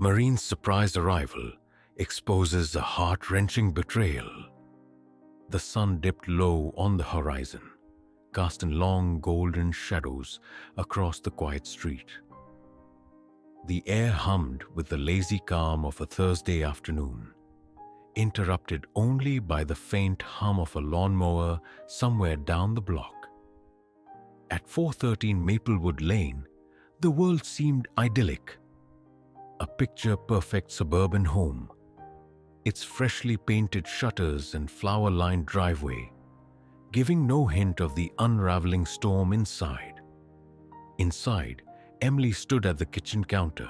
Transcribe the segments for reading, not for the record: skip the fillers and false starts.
Marine's surprised arrival exposes a heart-wrenching betrayal. The sun dipped low on the horizon, casting long golden shadows across the quiet street. The air hummed with the lazy calm of a Thursday afternoon, interrupted only by the faint hum of a lawnmower somewhere down the block. At 413 Maplewood Lane, the world seemed idyllic. A picture-perfect suburban home, its freshly painted shutters and flower-lined driveway, giving no hint of the unraveling storm inside. Inside, Emily stood at the kitchen counter,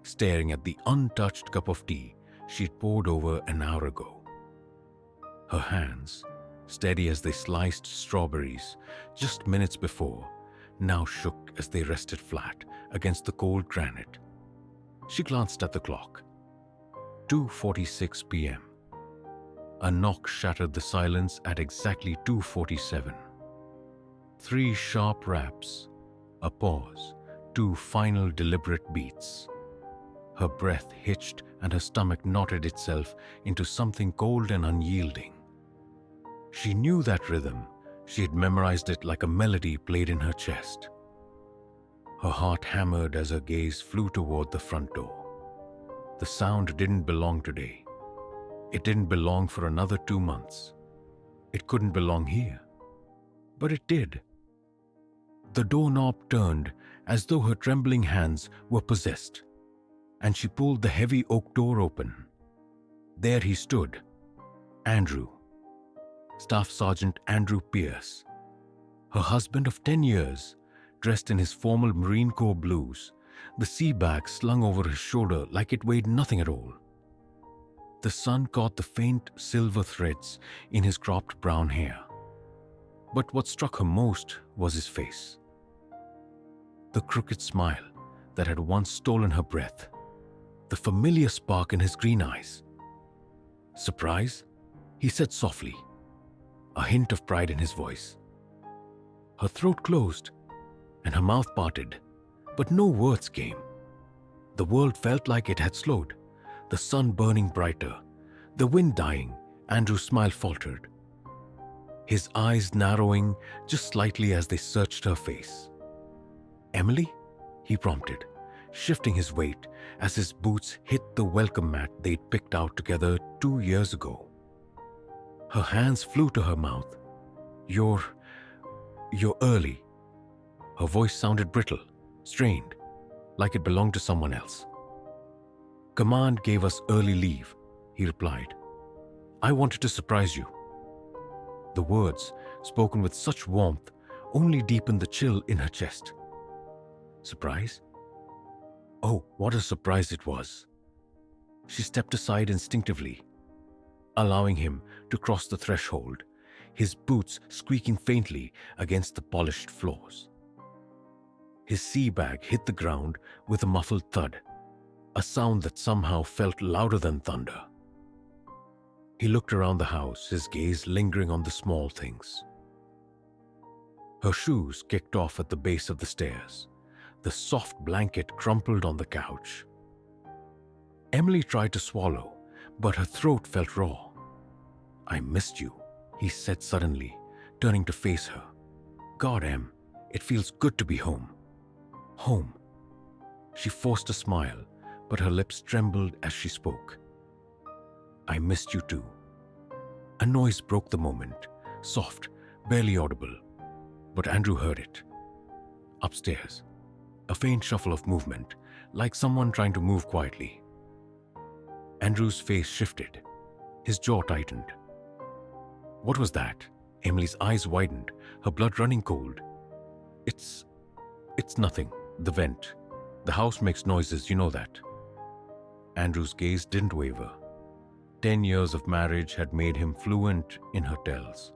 staring at the untouched cup of tea she'd poured over an hour ago. Her hands, steady as they sliced strawberries just minutes before, now shook as they rested flat against the cold granite. She glanced at the clock. 2:46 p.m. A knock shattered the silence at exactly 2:47. 3 sharp raps, a pause, 2 final deliberate beats. Her breath hitched and her stomach knotted itself into something cold and unyielding. She knew that rhythm. She had memorized it like a melody played in her chest. Her heart hammered as her gaze flew toward the front door. The sound didn't belong today. It didn't belong for another 2 months. It couldn't belong here. But it did. The doorknob turned as though her trembling hands were possessed, and she pulled the heavy oak door open. There he stood, Andrew. Staff Sergeant Andrew Pierce, her husband of 10 years, dressed in his formal Marine Corps blues, the sea bag slung over his shoulder like it weighed nothing at all. The sun caught the faint silver threads in his cropped brown hair. But what struck her most was his face. The crooked smile that had once stolen her breath, the familiar spark in his green eyes. "Surprise?" he said softly, a hint of pride in his voice. Her throat closed and her mouth parted, but no words came. The world felt like it had slowed, the sun burning brighter, the wind dying. Andrew's smile faltered, his eyes narrowing just slightly as they searched her face. "Emily?" he prompted, shifting his weight as his boots hit the welcome mat they'd picked out together 2 years ago. Her hands flew to her mouth. You're early." Her voice sounded brittle, strained, like it belonged to someone else. "Command gave us early leave," he replied. "I wanted to surprise you." The words, spoken with such warmth, only deepened the chill in her chest. Surprise? Oh, what a surprise it was. She stepped aside instinctively, allowing him to cross the threshold, his boots squeaking faintly against the polished floors. His sea bag hit the ground with a muffled thud, a sound that somehow felt louder than thunder. He looked around the house, his gaze lingering on the small things. Her shoes kicked off at the base of the stairs, the soft blanket crumpled on the couch. Emily tried to swallow, but her throat felt raw. "I missed you," he said suddenly, turning to face her. "God, Em, it feels good to be home." Home. She forced a smile, but her lips trembled as she spoke. "I missed you too." A noise broke the moment, soft, barely audible, but Andrew heard it. Upstairs, a faint shuffle of movement, like someone trying to move quietly. Andrew's face shifted, his jaw tightened. "What was that?" Emily's eyes widened, her blood running cold. It's nothing. The vent. The house makes noises, you know that." Andrew's gaze didn't waver. 10 years of marriage had made him fluent in her tells,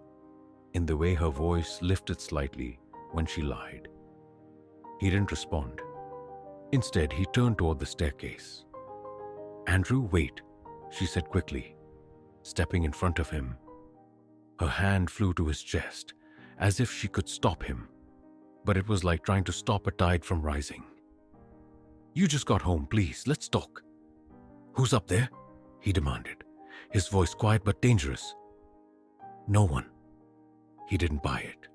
in the way her voice lifted slightly when she lied. He didn't respond. Instead, he turned toward the staircase. "Andrew, wait," she said quickly, stepping in front of him. Her hand flew to his chest, as if she could stop him, but it was like trying to stop a tide from rising. "You just got home, please, let's talk." "Who's up there?" he demanded, his voice quiet but dangerous. "No one." He didn't buy it.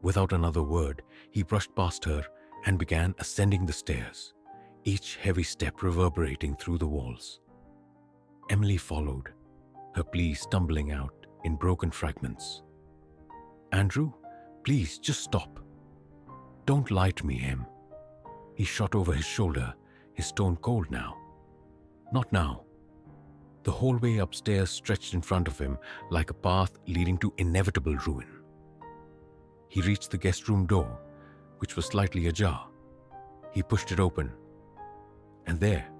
Without another word, he brushed past her and began ascending the stairs, each heavy step reverberating through the walls. Emily followed, her pleas stumbling out in broken fragments. "Andrew, please, just stop. Don't lie to me, Em." He shot over his shoulder, his tone cold now. "Not now." The hallway upstairs stretched in front of him like a path leading to inevitable ruin. He reached the guest room door, which was slightly ajar. He pushed it open, and there,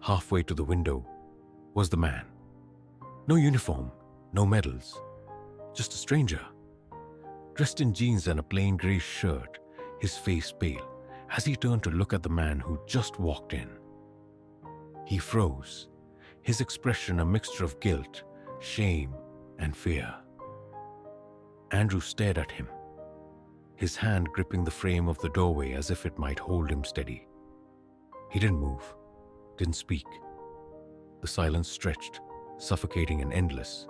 halfway to the window, was the man. No uniform, no medals, just a stranger. Dressed in jeans and a plain grey shirt, his face pale, as he turned to look at the man who just walked in. He froze, his expression a mixture of guilt, shame, and fear. Andrew stared at him, his hand gripping the frame of the doorway as if it might hold him steady. He didn't move, didn't speak. The silence stretched, suffocating and endless.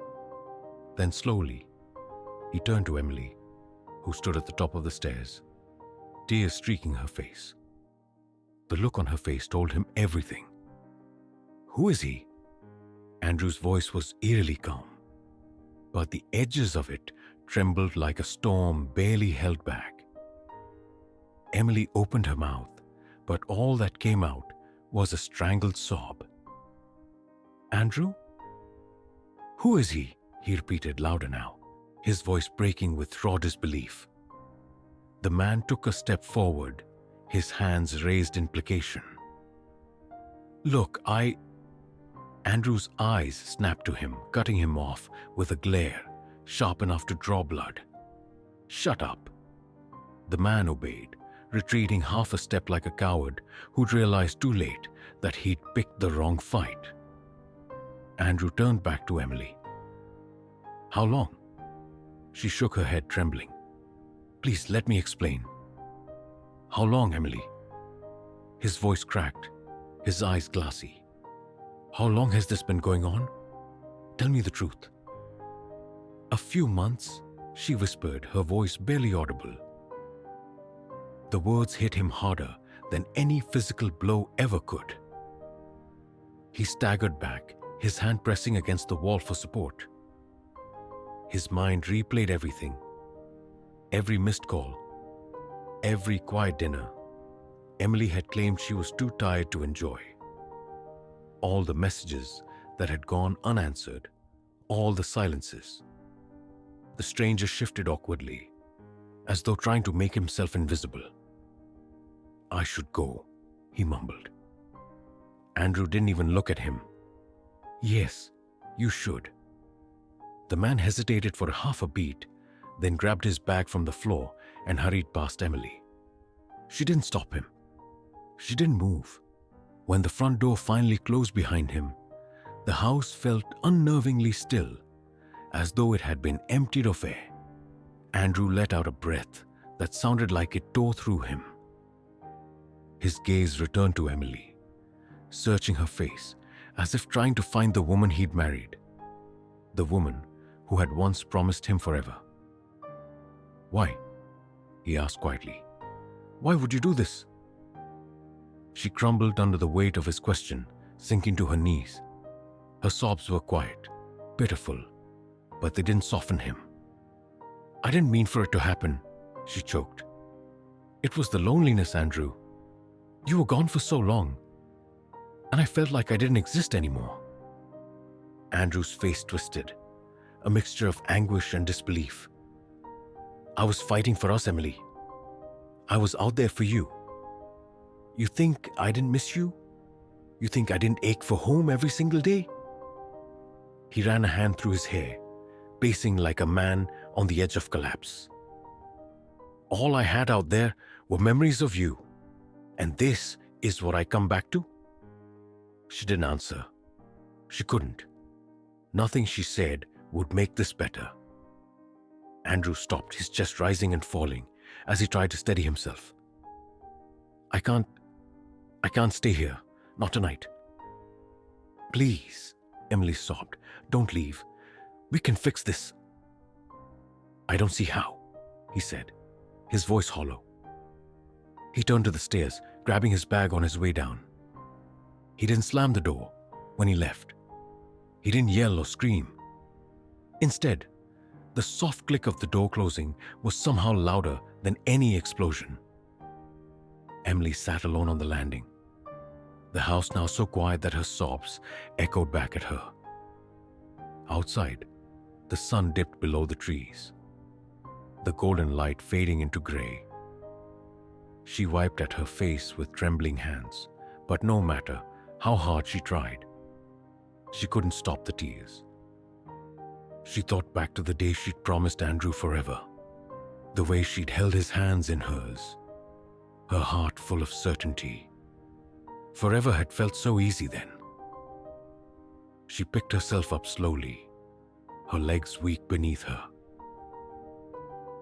Then slowly, he turned to Emily, who stood at the top of the stairs, tears streaking her face. The look on her face told him everything. "Who is he?" Andrew's voice was eerily calm, but the edges of it trembled like a storm barely held back. Emily opened her mouth, but all that came out was a strangled sob. "Andrew? Who is he?" he repeated louder now, his voice breaking with raw disbelief. The man took a step forward, his hands raised in placation. "Look, Andrew's eyes snapped to him, cutting him off with a glare sharp enough to draw blood. "Shut up." The man obeyed, retreating half a step like a coward who'd realized too late that he'd picked the wrong fight. Andrew turned back to Emily. "How long?" She shook her head, trembling. "Please, let me explain." "How long, Emily?" His voice cracked, his eyes glassy. "How long has this been going on? Tell me the truth." "A few months," she whispered, her voice barely audible. The words hit him harder than any physical blow ever could. He staggered back, his hand pressing against the wall for support. His mind replayed everything. Every missed call, every quiet dinner Emily had claimed she was too tired to enjoy. All the messages that had gone unanswered, all the silences. The stranger shifted awkwardly, as though trying to make himself invisible. "I should go," he mumbled. Andrew didn't even look at him. "Yes, you should." The man hesitated for half a beat, then grabbed his bag from the floor and hurried past Emily. She didn't stop him. She didn't move. When the front door finally closed behind him, the house felt unnervingly still, as though it had been emptied of air. Andrew let out a breath that sounded like it tore through him. His gaze returned to Emily, searching her face as if trying to find the woman he'd married, the woman who had once promised him forever. "Why?" he asked quietly. "Why would you do this?" She crumbled under the weight of his question, sinking to her knees. Her sobs were quiet, pitiful, but they didn't soften him. "I didn't mean for it to happen," she choked. "It was the loneliness, Andrew. You were gone for so long, and I felt like I didn't exist anymore." Andrew's face twisted, a mixture of anguish and disbelief. "I was fighting for us, Emily. I was out there for you. You think I didn't miss you? You think I didn't ache for home every single day?" He ran a hand through his hair, pacing like a man on the edge of collapse. "All I had out there were memories of you, and this is what I come back to?" She didn't answer. She couldn't. Nothing she said would make this better. Andrew stopped, his chest rising and falling as he tried to steady himself. I can't stay here. Not tonight." Please, Emily sobbed. Don't leave. We can fix this. I don't see how, he said, his voice hollow. He turned to the stairs, grabbing his bag on his way down. He didn't slam the door when he left. He didn't yell or scream. Instead, the soft click of the door closing was somehow louder than any explosion. Emily sat alone on the landing, the house now so quiet that her sobs echoed back at her. Outside, the sun dipped below the trees, the golden light fading into gray. She wiped at her face with trembling hands, but no matter how hard she tried, she couldn't stop the tears. She thought back to the day she'd promised Andrew forever, the way she'd held his hands in hers, her heart full of certainty. Forever had felt so easy then. She picked herself up slowly, her legs weak beneath her.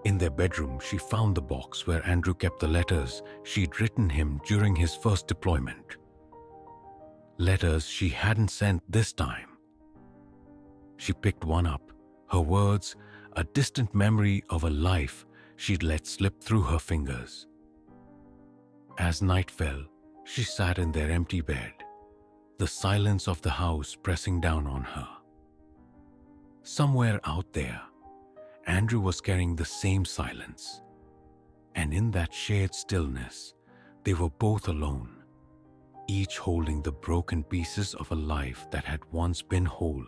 In their bedroom, she found the box where Andrew kept the letters she'd written him during his first deployment. Letters she hadn't sent this time. She picked one up, her words a distant memory of a life she'd let slip through her fingers. As night fell, she sat in their empty bed, the silence of the house pressing down on her. Somewhere out there, Andrew was carrying the same silence, and in that shared stillness, they were both alone, each holding the broken pieces of a life that had once been whole.